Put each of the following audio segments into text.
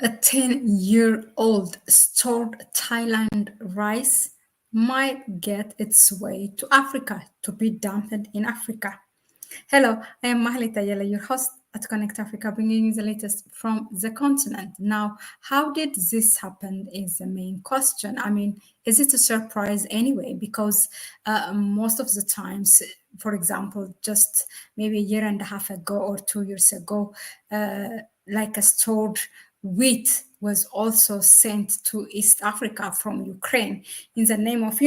A 10-year-old stored Thailand rice might get its way to Africa to be dumped in Africa. Hello, I am Mahlet Ayele, your host at Connect Africa, bringing you the latest from the continent. Now, how did this happen is the main question. I mean, is it a surprise anyway? Because most of the times, for example, just maybe a year and a half ago or 2 years ago, like a stored wheat was also sent to East Africa from Ukraine in the name of,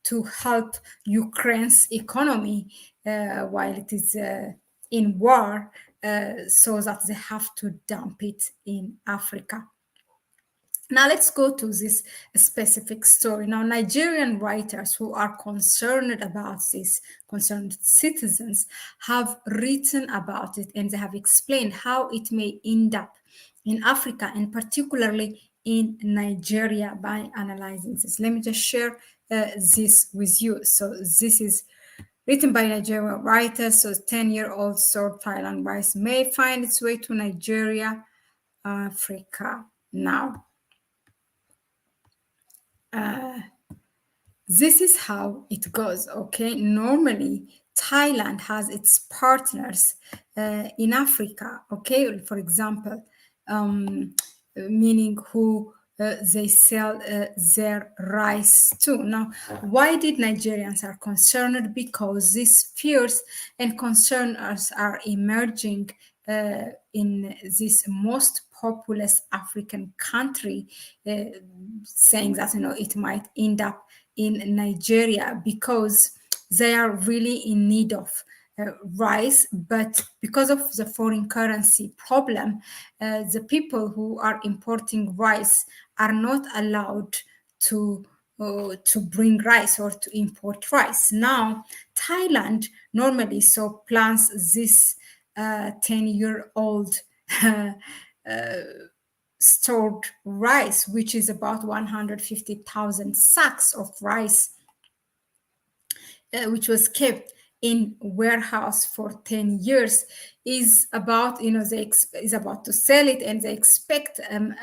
to help Ukraine's economy while it is in war, so that they have to dump it in Africa. Now let's go to this specific story. Now, Nigerian writers who are concerned about this, concerned citizens, have written about it and they have explained how it may end up in Africa and particularly in Nigeria by analyzing this. Let me just share this with you. So this is written by Nigerian writers. So 10-year-old stored Thailand rice may find its way to Nigeria, Africa now. This is how it goes, okay? Normally, Thailand has its partners in Africa, okay? For example, meaning who they sell their rice to. Now, why did Nigerians are concerned? Because these fears and concerns are emerging in this most populous African country, saying that it might end up in Nigeria because they are really in need of rice, but because of the foreign currency problem, the people who are importing rice are not allowed to bring rice or to import rice. Now, Thailand normally so plants this 10-year-old stored rice, which is about 150,000 sacks of rice, which was kept in warehouse for 10 years, is about, is about to sell it, and they expect an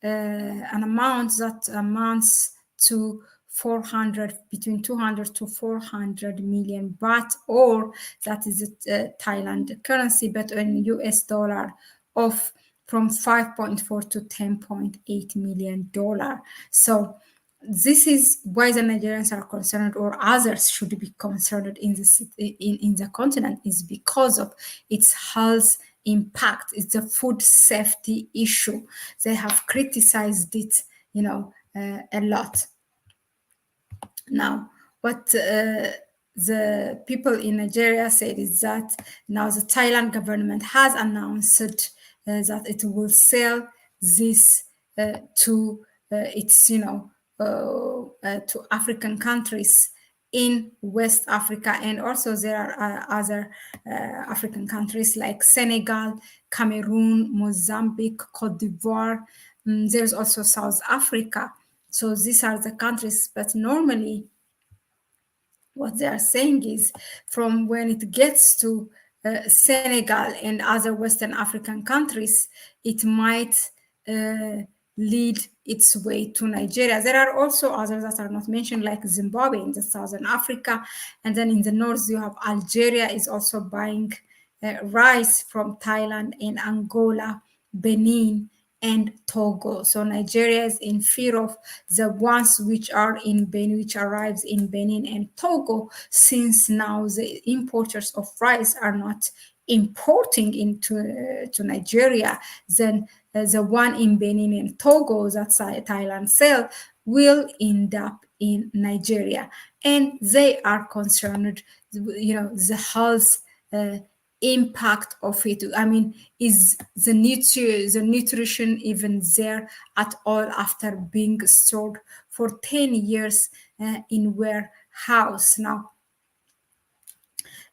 amount that amounts to 400, between 200 to 400 million baht, or that is Thailand currency, but in US dollar of from 5.4 to 10.8 million dollar. So this is why the Nigerians are concerned, or others should be concerned in the continent, is because of its health impact. It's a food safety issue. They have criticized it, a lot. Now, what the people in Nigeria said is that now the Thailand government has announced that it will sell this to its, to African countries in West Africa, and also there are other African countries like Senegal, Cameroon, Mozambique, Cote d'Ivoire. There's also South Africa. So these are the countries, but normally what they are saying is from when it gets to Senegal and other Western African countries, it might lead its way to Nigeria. There are also others that are not mentioned, like Zimbabwe in the Southern Africa. And then in the north, you have Algeria is also buying rice from Thailand and Angola, Benin, and Togo. So Nigeria is in fear of the ones which are in Benin, which arrives in Benin and Togo, since now the importers of rice are not importing into to Nigeria. Then the one in Benin and Togo that Thailand sell will end up in Nigeria, and they are concerned, the health impact of it. I mean, is the nutrition even there at all after being stored for 10 years in warehouse? Now,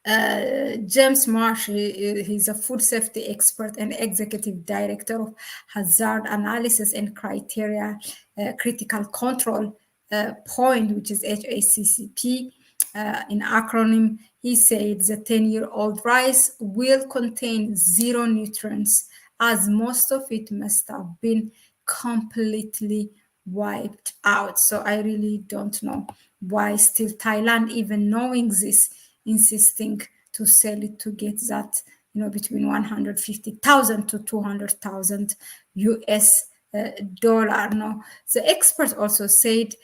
James Marsh, he's a food safety expert and executive director of hazard analysis and criteria critical control point, which is HACCP in acronym. He said the 10-year-old rice will contain zero nutrients as most of it must have been completely wiped out. So I really don't know why still Thailand, even knowing this, insisting to sell it to get that, between 150,000 to 200,000 US dollar. No, the experts also said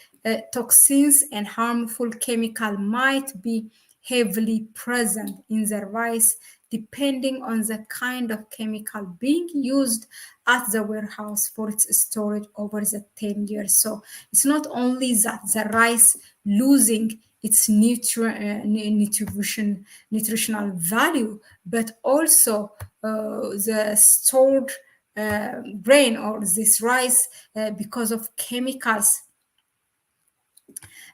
toxins and harmful chemical might be heavily present in the rice depending on the kind of chemical being used at the warehouse for its storage over the 10 years. So it's not only that the rice losing its nutritional value, but also the stored grain or this rice because of chemicals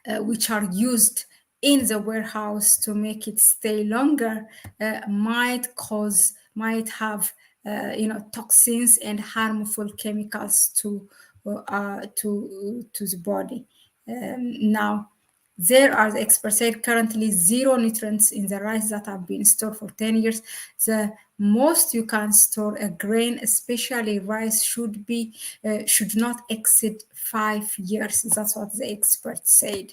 which are used in the warehouse to make it stay longer might have toxins and harmful chemicals to the body. Now, there are, the experts said, currently zero nutrients in the rice that have been stored for 10 years. The most you can store a grain, especially rice, should not exceed 5 years. That's what the experts said.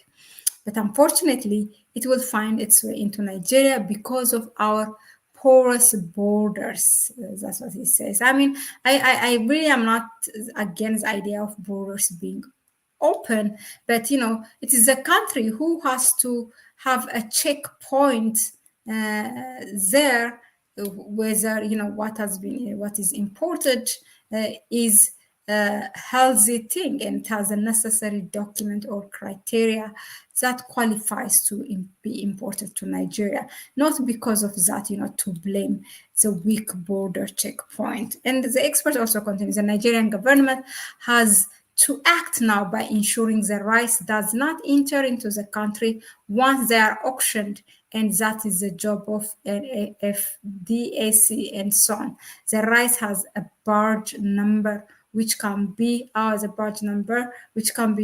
But unfortunately, it will find its way into Nigeria because of our porous borders. That's what he says. I mean, I really am not against the idea of borders being open, but it is the country who has to have a checkpoint there, whether what is imported is a healthy thing and it has a necessary document or criteria that qualifies to be imported to Nigeria, not because of that, to blame the weak border checkpoint. And the expert also continues, the Nigerian government has to act now by ensuring the rice does not enter into the country once they are auctioned, and that is the job of FDAC and so on. The rice has a barge number which can be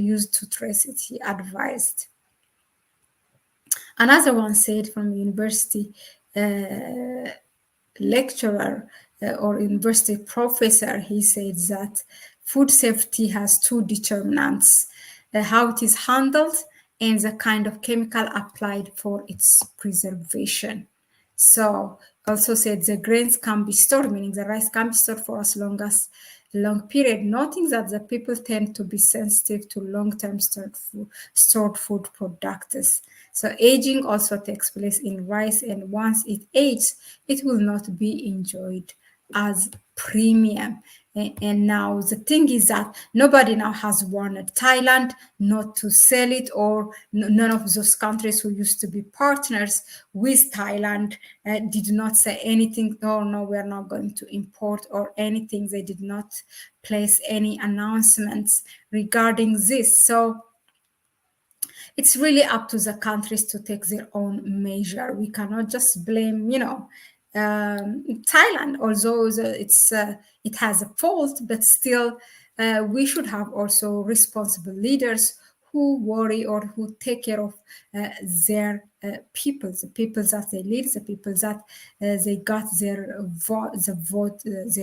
used to trace it, he advised. Another one said from university lecturer or university professor, he said that food safety has two determinants, how it is handled and the kind of chemical applied for its preservation. So also said the grains can be stored, meaning the rice can be stored for as long period, noting that the people tend to be sensitive to long-term stored food products. So aging also takes place in rice, and once it ages, it will not be enjoyed as premium. And now the thing is that nobody now has warned Thailand not to sell it, or none of those countries who used to be partners with Thailand did not say anything. Oh no, we're not going to import or anything. They did not place any announcements regarding this. So it's really up to the countries to take their own measure. We cannot just blame, Thailand, although it has a fault, but still we should have also responsible leaders who worry or who take care of their people, the people that they lead, the people that they got their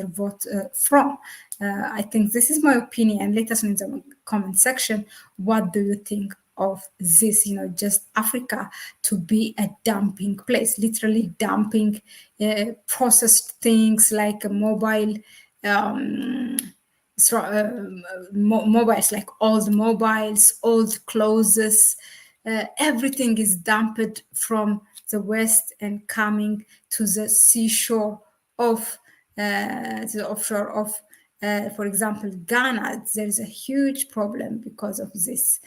vote from. I think this is my opinion. Let us know in the comment section, what do you think of this, just Africa to be a dumping place, literally dumping processed things like mobiles, like old mobiles, old clothes, everything is dumped from the west and coming to the seashore of the offshore of, for example, Ghana. There is a huge problem because of this.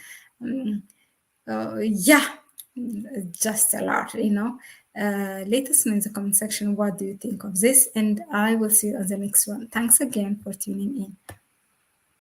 Just a lot, let us know in the comment section, what do you think of this, and I will see you on the next one. Thanks again for tuning in.